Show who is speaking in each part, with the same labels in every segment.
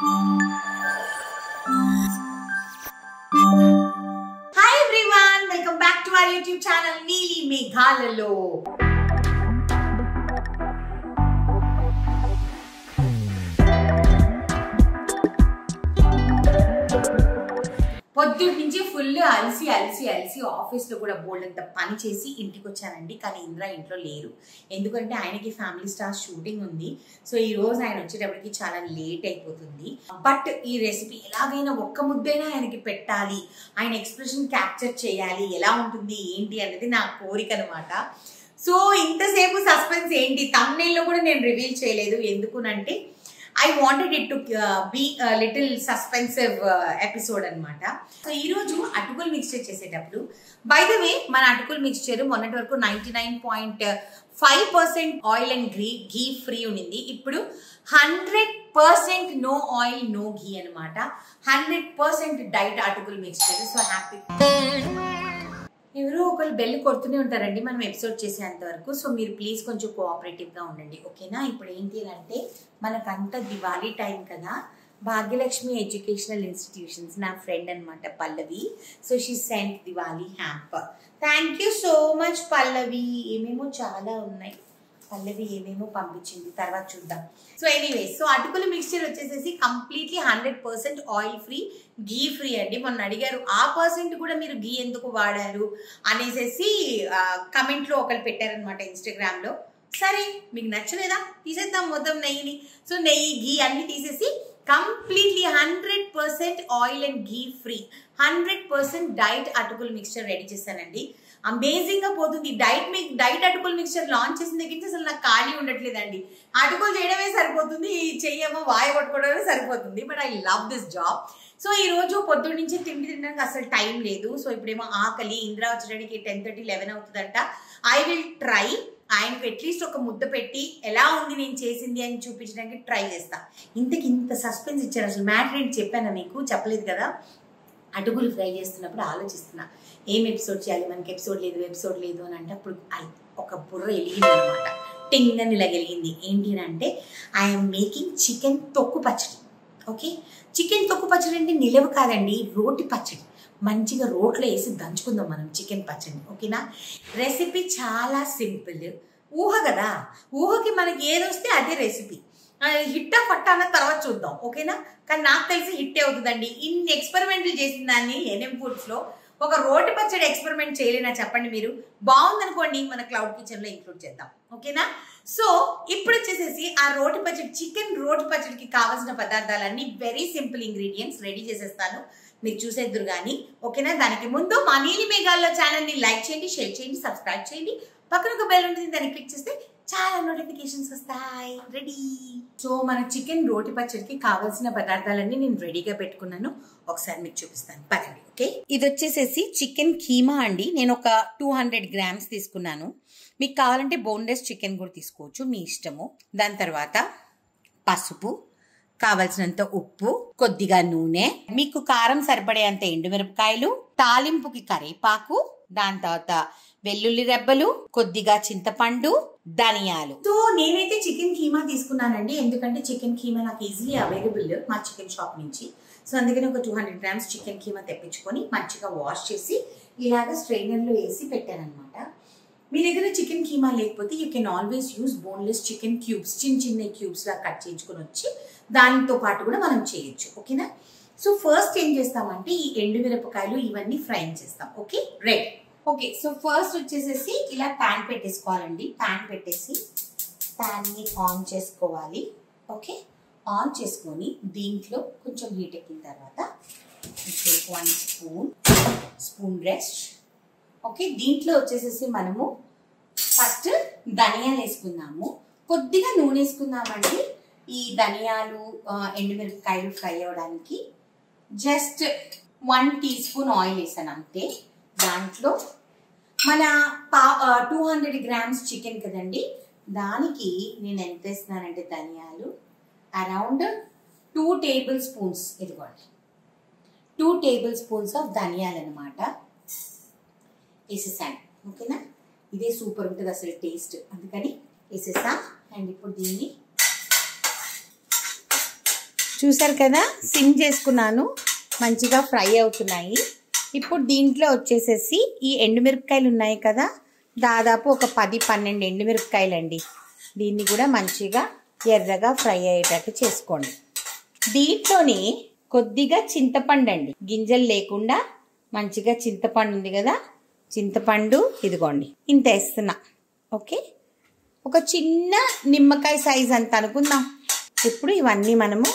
Speaker 1: Hi everyone, welcome back to our YouTube channel Neeli Meghalalo. పొద్దుటి నుంచి full అలసి ఆఫీస్లో కూడా బోల్డ్ అంత పని చేసి ఇంటికి వచ్చానండి. కానీ ఇంద్ర ఇంట్లో లేరు, ఎందుకంటే ఆయనకి ఫ్యామిలీ స్టార్ షూటింగ్ ఉంది. సో ఈ రోజు ఆయన వచ్చేటప్పటికి చాలా లేట్ అయిపోతుంది. బట్ ఈ రెసిపీ ఎలాగైనా ఒక్క ముద్దైనా ఆయనకి పెట్టాలి, ఆయన ఎక్స్ప్రెషన్ క్యాప్చర్ చేయాలి, ఎలా ఉంటుంది ఏంటి అనేది నా కోరిక అనమాట. సో ఇంతసేపు సస్పెన్స్ ఏంటి, థంబ్నెయిల్లో కూడా నేను రివీల్ చేయలేదు, ఎందుకునంటే I wanted it to be a little suspensive episode అనమాట. సో ఈరోజు అటుకులు మిక్స్చర్ చేసేటప్పుడు, బై ద వే మన అటుకులు మిక్స్చర్ మొన్నటి వరకు 99.5% ఆయిల్ అండ్ ఘీ ఫ్రీ ఉండింది. ఇప్పుడు 100% నో ఆయిల్ నో ఘీ అనమాట. 100% డైట్ అటుకులు మిక్స్చర్. So happy. ఎవరో ఒకరు బెల్ కొడుతూనే ఉంటారండి మనం ఎపిసోడ్ చేసేంత వరకు. సో మీరు ప్లీజ్ కొంచెం కోఆపరేటివ్గా ఉండండి, ఓకేనా? ఇప్పుడు ఏంటి అంటే మనకంతా దివాళీ టైం కదా. భాగ్యలక్ష్మి ఎడ్యుకేషనల్ ఇన్స్టిట్యూషన్స్ నా ఫ్రెండ్ అనమాట Pallavi. So she sent Diwali hamper. Thank you so much Pallavi. ఏమేమో చాలా ఉన్నాయి, పల్లవి ఏమేమో పంపించింది, తర్వాత చూద్దాం. సో ఎనీవే, సో అటుకులు మిక్స్చర్ వచ్చేసేసి completely 100% oil free ghee free అండి. మొన్న అడిగారు ఆ పర్సెంట్ కూడా మీరు ఘీ ఎందుకు వాడారు అనేసి కమెంట్లో ఒకరు పెట్టారనమాట ఇన్స్టాగ్రామ్లో. సరే మీకు నచ్చలేదా, తీసేద్దాం మొత్తం నెయ్యిని. సో నెయ్యి ఘీ అన్ని తీసేసి completely 100% oil and ghee free 100% diet అటుకులు మిక్స్చర్ రెడీ చేశానండి. అమేజింగ్ గా పోతుంది. డైట్ అటుకులు మిక్స్చర్ లాంచ్ చేసిన దగ్గర నుంచి అసలు నాకు ఖాళీ ఉండట్లేదండి. అటుకులు చేయడమే సరిపోతుంది, చెయ్యేమో వాయ కొట్టుకోవడమే సరిపోతుంది. But I love this job. So ఈ రోజు పొద్దున్న నుంచి తిండి తినడానికి అసలు టైం లేదు. సో ఇప్పుడేమో ఆకలి. ఇంద్ర వచ్చడానికి 10:30, 11 అవుతుందంట. ఐ విల్ ట్రై ఆయనకు అట్లీస్ట్ ఒక ముద్ద పెట్టి ఎలా ఉంది నేను చేసింది అని చూపించడానికి ట్రై చేస్తా. ఇంత సస్పెన్స్ ఇచ్చారు. అసలు మ్యాటర్ ఏంటి చెప్పానా మీకు? చెప్పలేదు కదా. అటుకులు ఫ్రై చేస్తున్నప్పుడు ఆలోచిస్తున్నా ఏం ఎపిసోడ్ చేయాలి, మనకి ఎపిసోడ్ లేదు అని అంటే అప్పుడు ఒక బుర్ర వెలిగింది అనమాట. టింగ్ అని ఇలా వెలిగింది. ఏంటి అంటే ఐఎమ్ మేకింగ్ చికెన్ తొక్కు పచ్చడి. ఓకే, చికెన్ తొక్కు పచ్చడి అంటే నిలవ కాదండి, రోటి పచ్చడి. మంచిగా రోట్లో వేసి దంచుకుందాం మనం చికెన్ పచ్చడి, ఓకేనా? రెసిపీ చాలా సింపుల్. ఊహ కదా, ఊహకి మనకి ఏదొస్తే అదే రెసిపీ. హిట్టా పట్టా అన్న తర్వాత చూద్దాం, ఓకేనా? కానీ నాకు తెలిసి హిట్టే అవుతుందండి. ఇన్ని ఎక్స్పెరిమెంట్లు చేసిన దాన్ని ఎన్ఎం ఫుడ్స్లో ఒక రోటి పచ్చడి ఎక్స్పెరిమెంట్ చేయలేనా చెప్పండి మీరు? బాగుందనుకోండి మన క్లౌడ్ కిచెన్లో ఇంక్లూడ్ చేద్దాం, ఓకేనా? సో ఇప్పుడు వచ్చేసేసి ఆ రోటి పచ్చడి, చికెన్ రోటి పచ్చడికి కావాల్సిన పదార్థాలన్నీ వెరీ సింపుల్ ఇంగ్రీడియంట్స్ రెడీ చేసేస్తాను, మీరు చూసేద్దరు కానీ, ఓకేనా? దానికి ముందు మా నీలి మేఘాల్లో ఛానల్ని లైక్ చేయండి, షేర్ చేయండి, సబ్స్క్రైబ్ చేయండి. పక్కన ఒక బెల్ ఉంటుంది, దాన్ని క్లిక్ చేస్తే చాలా నోటిఫికేషన్స్ వస్తాయి. రెడీ. సో మన చికెన్ రోటి పచ్చడికి కావాల్సిన పదార్థాలన్నీ నేను రెడీగా పెట్టుకున్నాను, ఒకసారి మీకు చూపిస్తాను, పదండి. ఓకే, ఇది వచ్చేసేసి చికెన్ కీమా అండి. నేను ఒక 200 grams తీసుకున్నాను. మీకు కావాలంటే బోన్లెస్ చికెన్ కూడా తీసుకోవచ్చు, మీ ఇష్టము. దాని తర్వాత పసుపు, కావలసినంత ఉప్పు, కొద్దిగా నూనె, మీకు కారం సరిపడేంత ఎండుమిరపకాయలు, తాలింపుకి కరివేపాకు, దాని తర్వాత వెల్లుల్లి రెబ్బలు, కొద్దిగా చింతపండు, ధనియాలు. సో నేనైతే చికెన్ కీమా తీసుకున్నానండి, ఎందుకంటే చికెన్ కీమా నాకు ఈజీలీ అవైలబుల్ మా చికెన్ షాప్ నుంచి. సో అందుకని ఒక 200 grams చికెన్ కీమా తెప్పించుకొని మంచిగా వాష్ చేసి ఇలాగ స్ట్రైనర్లో వేసి పెట్టాను అనమాట. మీ దగ్గర చికెన్ కీమా లేకపోతే you can always use boneless chicken cubes, చిన్న క్యూబ్స్ లా కట్ చేయించుకొని వచ్చి దానితో పాటు కూడా మనం చేయొచ్చు, ఓకేనా? సో ఫస్ట్ ఏం చేస్తామంటే ఈ ఎండుమిరపకాయలు ఇవన్నీ ఫ్రై చేస్తాం. Okay, ready. Okay, so first వచ్చేసేసి ఇలా ప్యాన్ పెట్టేసుకోవాలండి. ప్యాన్ పెట్టేసి ప్యాన్ని ఆన్ చేసుకోవాలి. ఓకే, ఆన్ చేసుకొని దీంట్లో కొంచెం హీట్ ఎక్కిన తర్వాత 1 స్పూన్ రెస్ట్. ఓకే, దీంట్లో వచ్చేసేసి మనము ఫస్ట్ ధనియాలు వేసుకుందాము, కొద్దిగా నూనె వేసుకుందామండి. ఈ ధనియాలు ఎండుమిరపకాయలు ఫ్రై అవ్వడానికి జస్ట్ 1 teaspoon ఆయిల్ వేసాను అంతే. దాంట్లో మన 200 grams చికెన్ కదండి, దానికి నేను ఎంత వేస్తున్నానంటే ధనియాలు అరౌండ్ 2 tablespoons, ఇదిగోండి 2 tablespoons ఆఫ్ ధనియాలు అనమాట వేసేసాను, ఓకేనా? ఇదే సూపర్ ఉంటుంది అసలు టేస్ట్, అందుకని వేసేసా. అండ్ ఇప్పుడు దీన్ని చూసారు కదా, సిమ్ చేసుకున్నాను, మంచిగా ఫ్రై అవుతున్నాయి. ఇప్పుడు దీంట్లో వచ్చేసేసి ఈ ఎండుమిరపకాయలు ఉన్నాయి కదా, దాదాపు ఒక 10-12 ఎండుమిరపకాయలు అండి. దీన్ని కూడా మంచిగా ఎర్రగా ఫ్రై అయ్యేటట్టు చేసుకోండి. దీంట్లోనే కొద్దిగా చింతపండు అండి, గింజలు లేకుండా మంచిగా చింతపండు ఉంది కదా, చింతపండు ఇదిగోండి ఇంత వేస్తున్నా. ఓకే, ఒక చిన్న నిమ్మకాయ సైజ్ అంత అనుకుందాం. ఇప్పుడు ఇవన్నీ మనము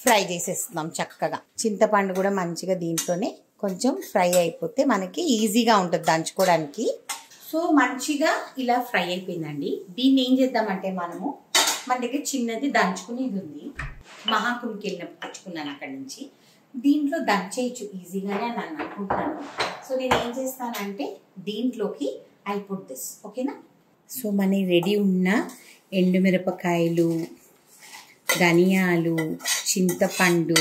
Speaker 1: ఫ్రై చేసేస్తున్నాం చక్కగా. చింతపండు కూడా మంచిగా దీంట్లోనే కొంచెం ఫ్రై అయిపోతే మనకి ఈజీగా ఉంటుంది దంచుకోవడానికి. సో మంచిగా ఇలా ఫ్రై అయిపోయిందండి. దీన్ని ఏం చేద్దామంటే మనము, మన దగ్గర చిన్నది దంచుకునేది ఉంది, మహాకుంకి వెళ్ళినప్పుడు తెచ్చుకున్నాను అక్కడి నుంచి. దీంట్లో దంచేయచ్చు ఈజీగానే అని అనుకుంటున్నాను. సో నేను ఏం చేస్తానంటే దీంట్లోకి ఐ పుట్ దిస్. ఓకేనా? సో మన రెడీ ఉన్న ఎండుమిరపకాయలు, ధనియాలు, చింతపండు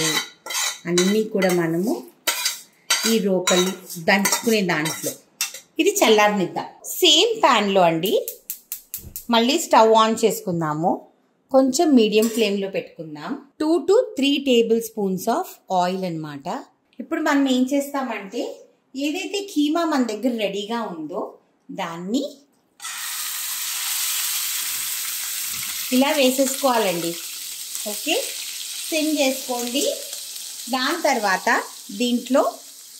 Speaker 1: అన్నీ కూడా మనము ఈ రోకలి దంచుకునే దాంట్లో ఇది చల్లారనిద్దాం. సేమ్ ప్యాన్లో అండి మళ్ళీ స్టవ్ ఆన్ చేసుకుందాము. కొంచెం మీడియం ఫ్లేమ్లో పెట్టుకుందాం. 2 to 3 table spoons of oil అన్నమాట. ఇప్పుడు మనం ఏం చేస్తామంటే ఏదైతే కీమా మన దగ్గర రెడీగా ఉందో దాన్ని ఇలా వేసేసుకోవాలండి. ఓకే, సిమ్ చేసుకోండి. దాని తర్వాత దీంట్లో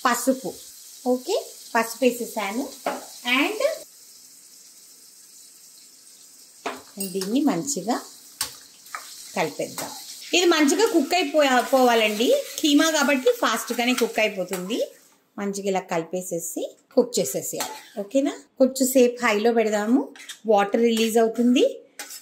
Speaker 1: పసుపు, ఓకే పసుపు వేసేసాను. అండ్ దీన్ని మంచిగా కలిపేద్దాం. ఇది మంచిగా కుక్ అయిపోవాలండి. కీమా కాబట్టి ఫాస్ట్గానే కుక్ అయిపోతుంది. మంచిగా ఇలా కలిపేసేసి కుక్ చేసేసేయాలి. ఓకేనా? కొంచెం సేపు హైలో పెడదాము, వాటర్ రిలీజ్ అవుతుంది.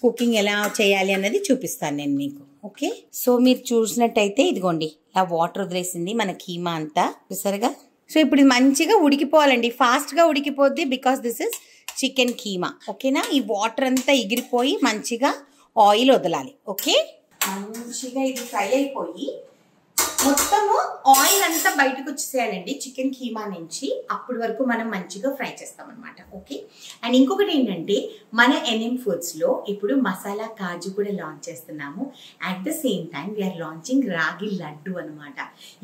Speaker 1: కుకింగ్ ఎలా చేయాలి అన్నది చూపిస్తాను నేను మీకు. ఓకే, సో మీరు చూసినట్టయితే ఇదిగోండి ఇలా వాటర్ వదిలేసింది మన కీమా అంతా, చూసారుగా. సో ఇప్పుడు ఇది మంచిగా ఉడికిపోవాలండి, ఫాస్ట్గా ఉడికిపోద్ది because this is chicken keema. ఓకేనా? ఈ వాటర్ అంతా ఎగిరిపోయి మంచిగా ఆయిల్ వదలాలి. ఓకే, మంచిగా ఇది ఫ్రై అయిపోయి మొత్తము ఆయిల్ అంతా బయటకు వచ్చేసేయాలండి చికెన్ కీమా నుంచి. అప్పటి వరకు మనం మంచిగా ఫ్రై చేస్తాం అనమాట. ఓకే, అండ్ ఇంకొకటి ఏంటంటే మన ఎన్ఎం ఫుడ్స్లో ఇప్పుడు మసాలా కాజు కూడా లాంచ్ చేస్తున్నాము. At the same time we are launching ragi laddu అనమాట.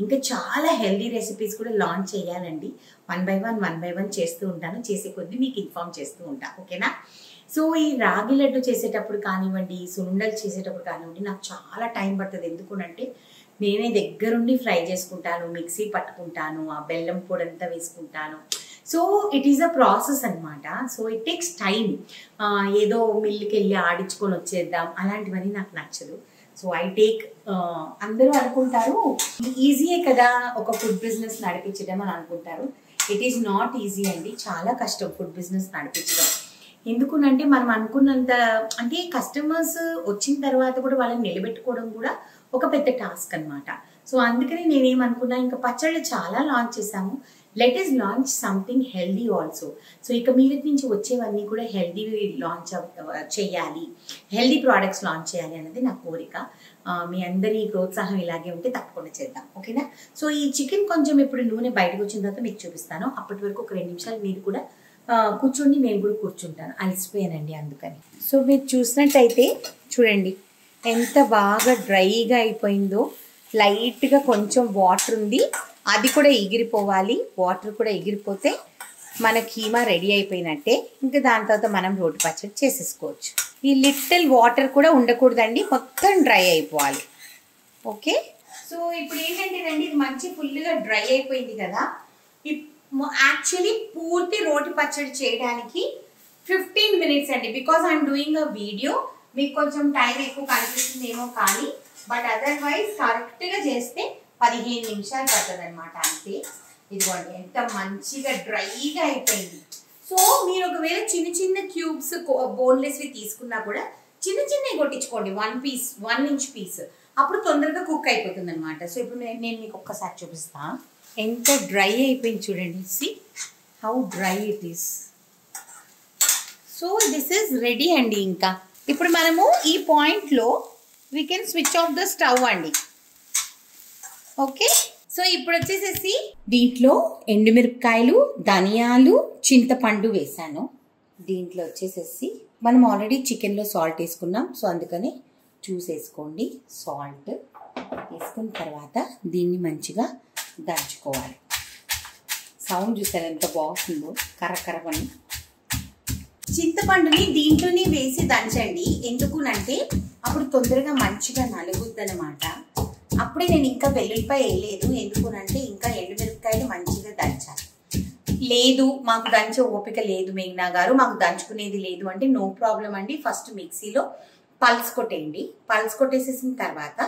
Speaker 1: ఇంకా చాలా హెల్దీ రెసిపీస్ కూడా లాంచ్ చేయాలండి. వన్ బై వన్ చేస్తూ ఉంటాను, చేసే కొద్దీ మీకు ఇన్ఫార్మ్ చేస్తూ ఉంటాను. ఓకేనా? సో ఈ రాగి లడ్డు చేసేటప్పుడు కానివ్వండి, సుండలు చేసేటప్పుడు కానివ్వండి, నాకు చాలా టైం పడుతుంది. ఎందుకంటే నేనే దగ్గరుండి ఫ్రై చేసుకుంటాను, మిక్సీ పట్టుకుంటాను, ఆ బెల్లం పొడి అంతా వేసుకుంటాను. So it is a process అనమాట. So it takes time. ఏదో మిల్లుకి వెళ్ళి ఆడించుకొని వచ్చేద్దాం అలాంటివన్నీ నాకు నచ్చదు. సో ఐ టేక్ అందరూ అనుకుంటారు ఈజీయే కదా ఒక ఫుడ్ బిజినెస్ నడిపించడం అని అనుకుంటారు. ఇట్ ఈస్ నాట్ ఈజీ అండి, చాలా కష్టం ఫుడ్ బిజినెస్ నడిపించడం. ఎందుకునంటే మనం అనుకున్నంత అంటే కస్టమర్స్ వచ్చిన తర్వాత కూడా వాళ్ళని నిలబెట్టుకోవడం కూడా ఒక పెద్ద టాస్క్ అనమాట. సో అందుకని నేనేమనుకున్నా, ఇంకా పచ్చళ్ళు చాలా లాంచ్ చేశాము, let is launch something healthy also. So ఇక మీదటి నుంచి వచ్చేవన్నీ కూడా హెల్దీ లాంచ్ చేయాలి, హెల్దీ ప్రోడక్ట్స్ లాంచ్ చేయాలి అన్నది నా కోరిక. మీ అందరి ప్రోత్సాహం ఇలాగే ఉంటే తప్పకుండా చేద్దాం. ఓకేనా? సో ఈ చికెన్ కొంచెం ఇప్పుడు నూనె బయటకు వచ్చిన తర్వాత మీకు చూపిస్తాను. అప్పటి వరకు ఒక 2 నిమిషాలు మీరు కూడా కూర్చోండి, నేను కూడా కూర్చుంటాను, అలసిపోయానండి అందుకని. సో మీరు చూసినట్టయితే చూడండి ఎంత బాగా డ్రైగా అయిపోయిందో. లైట్గా కొంచెం వాటర్ ఉంది, అది కూడా ఎగిరిపోవాలి. వాటర్ కూడా ఎగిరిపోతే మన కీమా రెడీ అయిపోయినట్టే. ఇంకా దాని తర్వాత మనం రోటి పచ్చడి చేసేసుకోవచ్చు. ఈ లిటిల్ వాటర్ కూడా ఉండకూడదండి, మొత్తం డ్రై అయిపోవాలి. ఓకే, సో ఇప్పుడు ఏంటంటే రండి, ఇది మంచి ఫుల్గా డ్రై అయిపోయింది కదా. యాక్చువల్లీ పూర్తి రోటి పచ్చడి చేయడానికి 15 minutes అండి, because I'm doing a video. మీకు కొంచెం టైం ఎక్కువ కనిపిస్తుందేమో కానీ, బట్ అదర్వైజ్ కరెక్ట్గా చేస్తే 15 నిమిషాలు పడుతుంది అనమాట అంతే. ఇదిగోండి ఎంత మంచిగా డ్రైగా అయిపోయింది. సో మీరు ఒకవేళ చిన్న చిన్న క్యూబ్స్ బోన్లెస్వి తీసుకున్నా కూడా చిన్న చిన్నవి కొట్టించుకోండి, 1 inch పీస్, అప్పుడు తొందరగా కుక్ అయిపోతుంది అనమాట. సో ఇప్పుడు నేను మీకు ఒక్కసారి చూపిస్తాను ఎంత డ్రై అయిపోయింది చూడండి. See how dry it is. So this is ready అండి. ఇంకా ఇప్పుడు మనము ఈ పాయింట్లో we can switch off the stove అండి. ఓకే, సో ఇప్పుడు వచ్చేసేసి దీంట్లో ఎండుమిరపకాయలు, ధనియాలు, చింతపండు వేసాను. దీంట్లో వచ్చేసేసి మనం ఆల్రెడీ చికెన్లో సాల్ట్ వేసుకున్నాం, సో అందుకని చూసేసుకోండి సాల్ట్. వేసుకున్న తర్వాత దీన్ని మంచిగా దంచుకోవాలి. సౌండ్ చూసారు ఎంత బాగుందో, కరకరమని. చింతపండుని దీంట్లోనే వేసి దంచండి. ఎందుకునంటే అప్పుడు తొందరగా మంచిగా నలుగుద్ది అనమాట. అప్పుడే నేను ఇంకా వెల్లుల్లిపాయ వేయలేదు. ఎందుకునంటే ఇంకా ఎండుమిరపకాయలు మంచిగా దంచాలి. లేదు మాకు దంచే ఓపిక లేదు మేఘ్నా గారు, మాకు దంచుకునేది లేదు అంటే నో ప్రాబ్లం అండి. ఫస్ట్ మిక్సీలో పల్స్ కొట్టేయండి. పల్స్ కొట్టేసేసిన తర్వాత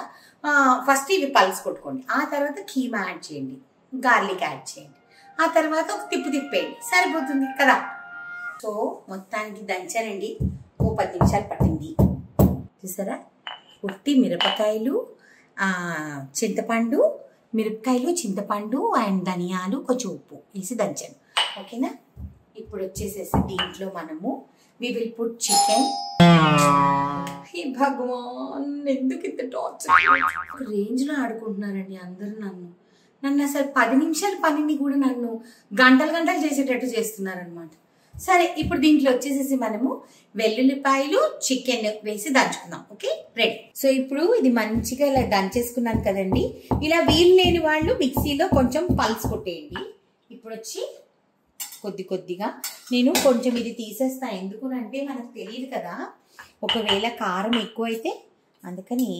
Speaker 1: ఫస్ట్ ఇవి పల్స్ కొట్టుకోండి. ఆ తర్వాత కీమా యాడ్ చేయండి, గార్లిక్ యాడ్ చేయండి. ఆ తర్వాత ఒక తిప్పేయండి, సరిపోతుంది కదా. సో మొత్తానికి దంచానండి. ఓ 10 నిమిషాలు పట్టింది. చూసారా, ఉట్టి మిరపకాయలు, చింతపండు, మిరపకాయలు, చింతపండు అండ్ ధనియాలు, కొంచెం ఉప్పు వేసి దంచాను. ఓకేనా. ఇప్పుడు వచ్చేసేసి దీంట్లో మనము వి విల్ పుట్ చికెన్. హే భగవాన్, ఎందుకు ఇంత టార్చర్. రేంజ్లో ఆడుకుంటున్నారండి అందరూ. నన్ను అసలు 10 నిమిషాల పనిని కూడా నన్ను గంటలు చేసేటట్టు చేస్తున్నారనమాట. సరే, ఇప్పుడు దీంట్లో వచ్చేసేసి మనము వెల్లుల్లిపాయలు, చికెన్ వేసి దంచుకుందాం. Okay, ready. సో ఇప్పుడు ఇది మంచిగా ఇలా దంచేసుకున్నాను కదండి. ఇలా వీలు లేని వాళ్ళు మిక్సీలో కొంచెం పల్స్ కొట్టేయండి. ఇప్పుడు వచ్చి కొద్దిగా నేను కొంచెం ఇది తీసేస్తాను. ఎందుకునంటే మనకు తెలియదు కదా, ఒకవేళ కారం ఎక్కువైతే, అందుకని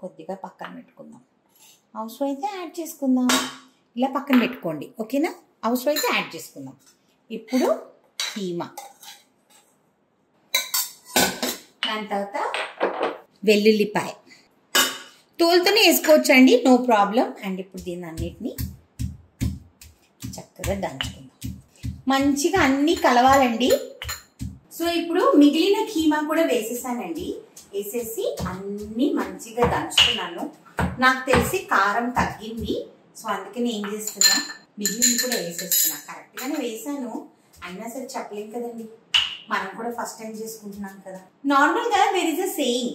Speaker 1: కొద్దిగా పక్కన పెట్టుకుందాం. అవసరం అయితే యాడ్ చేసుకుందాం. ఇలా పక్కన పెట్టుకోండి. ఓకేనా, అవసరం అయితే యాడ్ చేసుకుందాం. ఇప్పుడు కీమా, దాని తర్వాత వెల్లుల్లిపాయ తోలుతోనే వేసుకోవచ్చు అండి, నో ప్రాబ్లం. అండ్ ఇప్పుడు దీన్ని అన్నిటినీ చక్కగా దంచుకుందాం. మంచిగా అన్నీ కలవాలండి. సో ఇప్పుడు మిగిలిన కీమా కూడా వేసేసానండి. వేసేసి అన్నీ మంచిగా దంచుకున్నాను. నాకు తెలిసి కారం తగ్గింది. సో అందుకని ఏం చేస్తున్నా, మిగిలింది కూడా వేసేస్తున్నా. కరెక్ట్గానే వేసాను, అయినా సరే చెప్పలేం కదండి, మనం కూడా ఫస్ట్ టైం చేసుకుంటున్నాం కదా. నార్మల్గా there is a saying,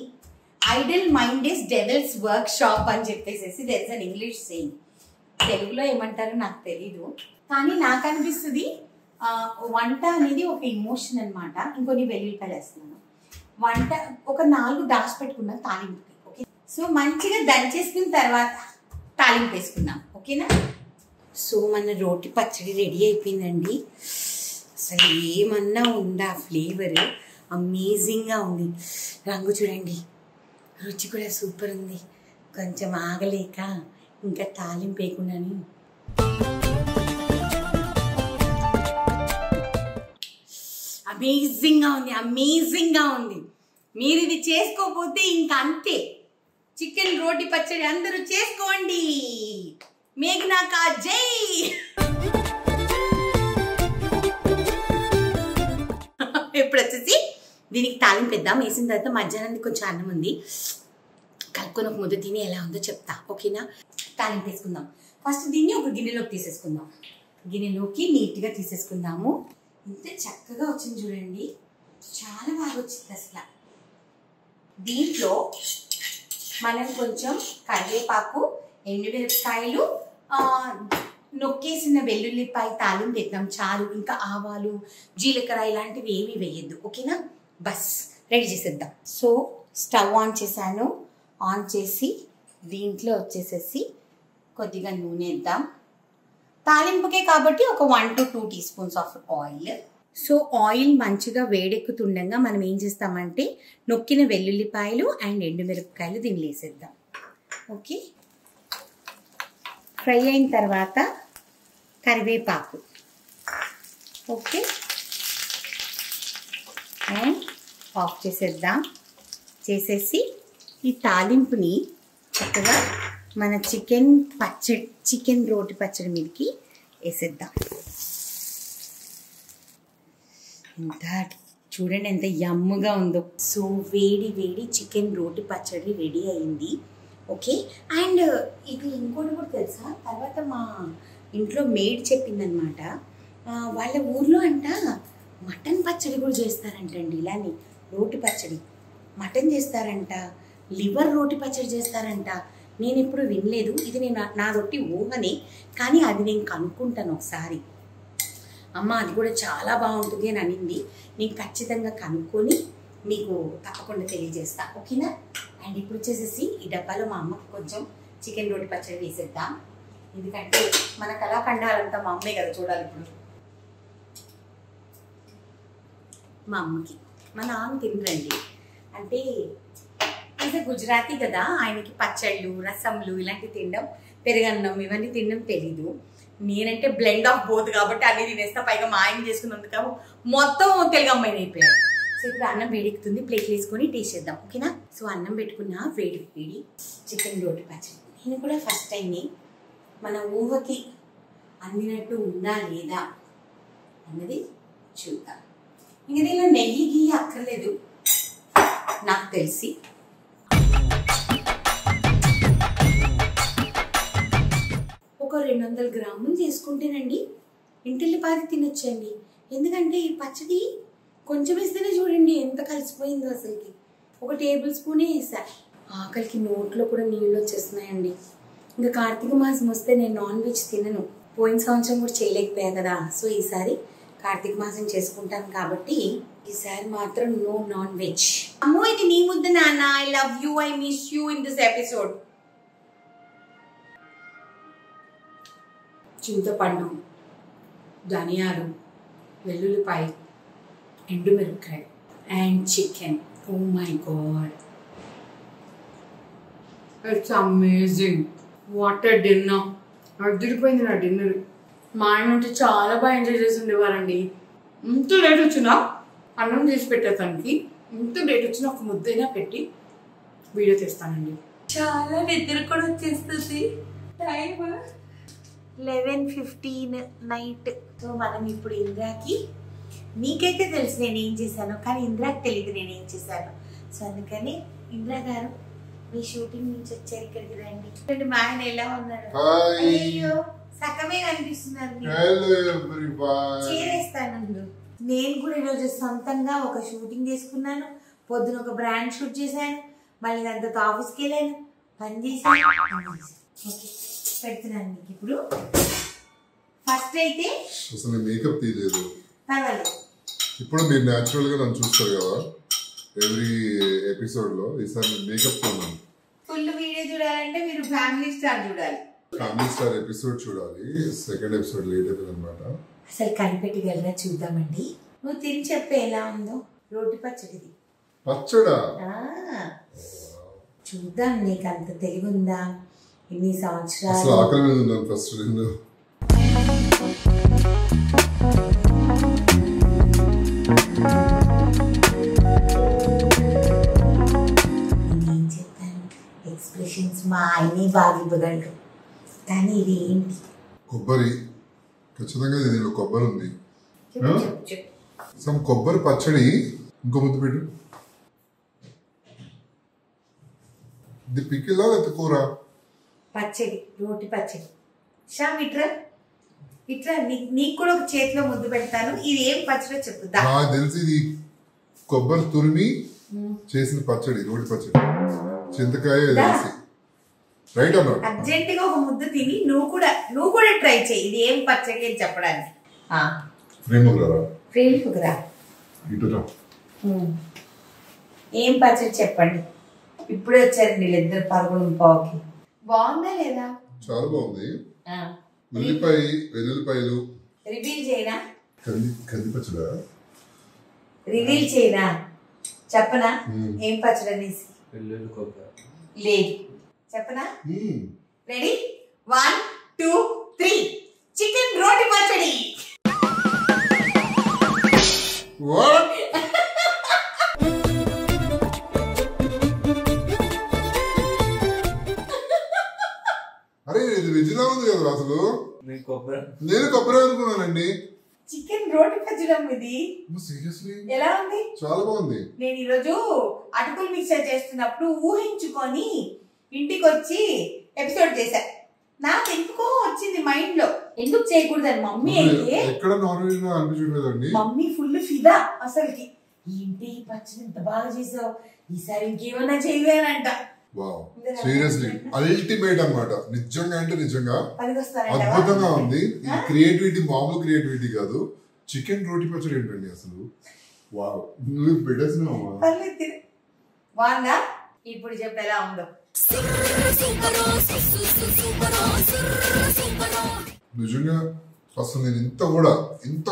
Speaker 1: idle mind is devil's workshop అని చెప్పేసి there is an English saying. తెలుగులో ఏమంటారో నాకు తెలీదు, కానీ నాకు అనిపిస్తుంది వంట అనేది ఒక ఎమోషన్ అనమాట. ఇంకొన్ని వెల్లుల్లిపాయలు వేస్తున్నాను. వంట ఒక 4 దాచిపెట్టుకున్నాం తాలింపుకి. ఓకే, సో మంచిగా దంచేసుకున్న తర్వాత తాలింపు వేసుకుందాం. ఓకేనా. సో మన రోటి పచ్చడి రెడీ అయిపోయిందండి. అసలు ఏమన్నా ఉందా ఫ్లేవర్, అమేజింగ్గా ఉంది. రంగు చూడండి, రుచి కూడా సూపర్ ఉంది. కొంచెం ఆగలేక ఇంకా తాలింపు వేయకుండాని అమేజింగ్గా ఉంది. మీరు ఇది చేసుకోకపోతే ఇంకా అంతే. చికెన్ రోటి పచ్చడి అందరూ చేసుకోండి. మేఘనాకా జై. ఇప్పుడు వచ్చేసి దీనికి తాలింపు వేద్దాం. వేసిన తర్వాత మధ్యాహ్నానికి కొంచెం అన్నం ఉంది, కలుపుకొని ఒక ముద్ద తిని ఎలా ఉందో చెప్తా. ఓకేనా. తాలింపు వేసుకుందాం. ఫస్ట్ దీన్ని ఒక గిన్నెలోకి తీసేసుకుందాం. గిన్నెలోకి నీట్గా తీసేసుకుందాము. ఇంత చక్కగా వచ్చింది చూడండి, చాలా బాగా వచ్చింది అసలు. దీంట్లో మనం కొంచెం కరివేపాకు, ఎండుమిరపకాయలు, నొక్కేసిన వెల్లుల్లిపాయ తాలింపు వేద్దాం చాలు. ఇంకా ఆవాలు, జీలకర్ర ఇలాంటివి ఏమీ వేయద్దు. ఓకేనా. బస్ రెడీ చేసేద్దాం. సో స్టవ్ ఆన్ చేశాను. ఆన్ చేసి దీంట్లో వచ్చేసేసి కొద్దిగా నూనె వేద్దాం. తాలింపుకే కాబట్టి ఒక 1 to 2 teaspoons of oil. So oil మంచిగా వేడెక్కుతుండగా మనం ఏం చేస్తామంటే నొక్కిన వెల్లుల్లిపాయలు అండ్ ఎండుమిరపకాయలు దీన్ని వేసేద్దాం. ఓకే, ఫ్రై అయిన తర్వాత కరివేపాకు. ఓకే, అండ్ ఆఫ్ చేసేద్దాం. చేసేసి ఈ తాలింపుని చక్కగా మన చికెన్ రోటి పచ్చడి మీదకి వేసేద్దాం. ఎంత చూడండి ఎంత యమ్ముగా ఉందో. సో వేడి చికెన్ రోటి పచ్చడి రెడీ అయింది. ఓకే, అండ్ ఇది ఇంకోటి కూడా తెలుసా, తర్వాత మా ఇంట్లో మేడ్ చెప్పిందనమాట. వాళ్ళ ఊర్లో అంట మటన్ పచ్చడి కూడా చేస్తారంటండి. ఇలానే రోటి పచ్చడి మటన్ చేస్తారంట, లివర్ రోటి పచ్చడి చేస్తారంట. నేను ఎప్పుడు వినలేదు. ఇది నా రొట్టి ఊహనే, కానీ అది నేను కనుక్కుంటాను ఒకసారి. అమ్మ అది కూడా చాలా బాగుంటుంది అని అనింది. నేను ఖచ్చితంగా కనుక్కొని మీకు తప్పకుండా తెలియజేస్తా. ఓకేనా. అండ్ ఇప్పుడు వచ్చేసేసి ఈ డబ్బాలో మా అమ్మకి కొంచెం చికెన్ రోటి పచ్చడి వేసేద్దాం. ఎందుకంటే మన కళాఖండాలంతా మా అమ్మే కదా చూడాలి. ఇప్పుడు మా అమ్మకి మా నాన్న తినరండి, అంటే ఇది గుజరాతీ కదా, ఆయనకి పచ్చళ్ళు రసంలు ఇలాంటివి తినడం, పెరుగన్నం ఇవన్నీ తినడం తెలీదు. నేనంటే బ్లెండ్ ఆఫ్ బోత్ కాబట్టి అన్ని తినేస్తా. పైగా మా ఆయన చేసుకున్నందుకు మొత్తం తెలుగు అమ్మాయిని అయిపోయాడు. సో ఇప్పుడు అన్నం వేడెక్కుతుంది, ప్లేట్ వేసుకొని టేస్ట్ చేద్దాం, ఓకేనా? సో అన్నం పెట్టుకున్న వేడి చికెన్ రోటి పచ్చడి. నేను కూడా ఫస్ట్ టైమే, మన ఊహకి అందినట్టు ఉందా లేదా అన్నది చూద్దాం. ఇంక దీనిలో నెయ్యి గీ అక్కర్లేదు నాకు తెలిసి. ఒక 200 గ్రాములు చేసుకుంటేనండి ఇంటిల్లిపాది తినొచ్చండి. ఎందుకంటే ఈ పచ్చడి కొంచెం వేస్తేనే చూడండి ఎంత కలిసిపోయిందో అసలుకి. 1 టేబుల్ స్పూనే వేసా. ఆకలికి నోట్లో కూడా నీళ్ళు వచ్చేస్తున్నాయండి. ఇంకా కార్తీక మాసం వస్తే నేను నాన్ వెజ్ తినను. పోయిన సంవత్సరం కూడా చేయలేకపోయా కదా, సో ఈసారి కార్తీక మాసం చేసుకుంటాను కాబట్టి ఈసారి మాత్రం నో నాన్ వెజ్. అమ్మో ఇది నీ ముద్ద నాన్న. I love you, I miss you in this episode. చింతపండు, ధనియాలు, వెల్లుల్లిపాయ, ఎండుమిరపకాయ and chicken. Oh my god, it's amazing. What a dinner. అదిరిపోయింది నా డిన్నర్. మా ఆయన ఉంటే చాలా బాగా ఎంజాయ్ చేసి ఉండేవారండి. ఇంత లేట్ వచ్చినా అన్నం చేసి పెట్టేదానికి, ఇంత లేట్ వచ్చినా ఒక ముద్దైనా పెట్టి వీడియో తీస్తానండి. చాలా నిద్ర కూడా వచ్చేస్తుంది. Time 11:15 night. సో మనం ఇప్పుడు ఇంద్రాకి, మీకైతే తెలుసు నేనేం చేశాను, కానీ ఇంద్రాకి తెలియదు నేనేం చేశాను. సో అందుకని ఇంద్రా గారు మీ షూటింగ్ నుంచి వచ్చారు, ఇక్కడికి రండి. మా ఆయన ఎలా ఉన్నారు? అయ్యో సగమే కనిపిస్తున్నారు. చేరేస్తాను. నేను కూడా ఈరోజు సొంతంగా ఒక షూటింగ్ చేసుకున్నాను. పొద్దున ఒక బ్రాండ్ షూట్ చేశాను, మళ్ళీ దాంతో ఆఫీస్కి వెళ్ళాను, పని చేశాను. ఓకే పెడుతున్నాను మీకు ఇప్పుడు. ఫస్ట్ అయితే
Speaker 2: అసలు మేకప్ తీయలేదు,
Speaker 1: పర్వాలేదు.
Speaker 2: ఇప్పుడు మీరు న్యాచురల్ గా నన్ను చూస్తారు కదా ఎవ్రీ ఎపిసోడ్ లో. ఈసారి మేకప్ కొన్నాను.
Speaker 1: ఫుల్ వీడియో చూడాలంటే మీరు ఫ్యామిలీ స్టార్ చూడాలి.
Speaker 2: ఫ్యామిలీ స్టార్ ఎపిసోడ్ చూడాలి. సెకండ్ ఎపిసోడ్ లేట్ అయిపోయింది అనమాట.
Speaker 1: అసలు కనిపెట్టగలరా చూద్దామండి. నువ్వు తిని చెప్పే ఎలా ఉందో. రోటి పచ్చడిది.
Speaker 2: పచ్చడా?
Speaker 1: చూద్దాం నీకు అంత తెలివి ఉందా, ఎన్ని సంవత్సరాలు.
Speaker 2: అసలు ఆకలి మీద ఉన్నాను ఫస్ట్. నేను
Speaker 1: ఏం చెప్పాను, ఎక్స్ప్రెషన్స్ మా ఆయనే బాగిపోదండు. కానీ ఇది ఏంటి?
Speaker 2: కొబ్బరి. ఖచ్చితంగా దీనిలో కొబ్బరి ఉంది. సమ్ కొబ్బరి పచ్చడి. ఇంకో ముద్దు పెట్టు. ఇది పికిలా లేకపోతే కూర?
Speaker 1: పచ్చడి, రోటి పచ్చడి. శ్యామ్ ఇట్రా ఇట్రా, నీకు కూడా ఒక చేతిలో ముద్దు పెడతాను. ఇది ఏం పచ్చడో చెప్పుదా.
Speaker 2: నాకు తెలిసి ఇది కొబ్బరి తురిమి చేసిన పచ్చడి, రోటి పచ్చడి. చింతకాయ తెలిసి రైట్ అన్నా.
Speaker 1: అర్జెంట్ గా ఒక ముద్దు తిని నువ్వు కూడా ట్రై చేయి. ఇది ఏం పచ్చడి అని చెప్పడానికి. ఏం పచ్చడి చెప్పండి. ఇప్పుడే వచ్చారు వీళ్ళిద్దరు 11:15కి. బాగుందా లేదా?
Speaker 2: చాలా బాగుంది. ఉల్లిపాయ, వెల్లుల్లిపాయలు.
Speaker 1: రివీల్ చేయనా?
Speaker 2: కంది పచ్చడా?
Speaker 1: రివీల్ చేయనా? చెప్పనా ఏం పచ్చడి అనేసి? లేదు చెప్పనా? రెడీ? 1 2 3. చికెన్ రోటి పచ్చడి.
Speaker 2: అరే ఇది వెజ్ లా ఉంది కదా అసలు. నేను కొబ్బరి అనుకున్నానండి.
Speaker 1: చికెన్ రోటి పచ్చడి ఇది.
Speaker 2: సీరియస్లీ
Speaker 1: ఎలా ఉంది?
Speaker 2: చాలా బాగుంది.
Speaker 1: నేను ఈరోజు అటుకులు మిక్సర్ చేస్తున్నప్పుడు ఊహించుకొని ఇంటికి వచ్చి ఎపిసోడ్ చేశా. నాకు ఎందుకో వచ్చింది మైండ్ లో, ఎందుకు చేయకూడదని. మమ్మీ అయితే
Speaker 2: ఎక్కడ నాన్ వెజ్ అనిపించలేదండి.
Speaker 1: మమ్మీ ఫుల్ ఫిదా అసలుకి. ఏంటి ఈ పచ్చడి ఇంత బాగా చేసావు, ఈసారి ఇంకేమన్నా చేయలేనంట.
Speaker 2: వావ్ సీరియస్లీ అల్టిమేట్ అన్నమాట. నిజంగా అంటే నిజంగా అద్భుతంగా ఉంది. ఈ క్రియేటివిటీ మామూలు క్రియేటివిటీ కాదు. చికెన్ రోటి పచ్చడి ఏంటండి అసలు. వావ్ నువ్వు పెట్టేసినావా?
Speaker 1: బాగుందా? ఇప్పుడు చెప్పు ఎలా ఉందో.
Speaker 2: నిజంగా అసలు నేను ఇంత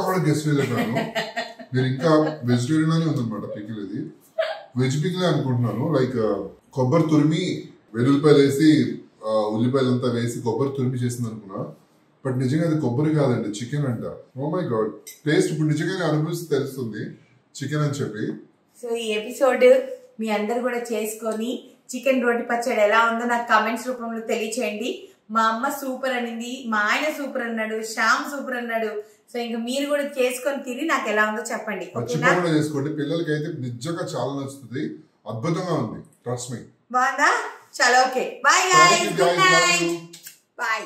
Speaker 2: కూడా గెస్ట్ చేయలేకపోయాను. నేను ఇంకా వెజిటేరియన్ అని ఉందన్నమాట పికిల్. ఇది వెజ్ పికిల్ అనుకుంటున్నాను. లైక్ కొబ్బరి తురిమి వెల్లుల్లిపాయలు వేసి ఉల్లిపాయలు అంతా వేసి కొబ్బరి తురిమి చేసింది అనుకున్నా. బట్ నిజంగా అది కొబ్బరి కాదండి, చికెన్ అంట. ఓ మై గాడ్, టేస్ట్ ఇప్పుడు నిజంగానే అనుభవిస్తే తెలుస్తుంది చికెన్ అని చెప్పి.
Speaker 1: సో ఈ ఎపిసోడ్ మీ అందరు కూడా చేసుకొని చికెన్ రోటి పచ్చడి ఎలా ఉందో నాకు కామెంట్స్ రూపంలో తెలియచేయండి. మా అమ్మ సూపర్ అనింది, మా ఆయన సూపర్ అన్నాడు, శ్యామ్ సూపర్ అన్నాడు. సో ఇంకా మీరు కూడా చేసుకొని తిని నాకు ఎలా ఉందో చెప్పండి.
Speaker 2: చేసుకోండి, పిల్లలకి అయితే నిజంగా చాలా నచ్చుతుంది. అద్భుతంగా ఉంది, ట్రస్ట్ మీ.
Speaker 1: బాగుందా? చాలా okay. Bye guys, good night, bye.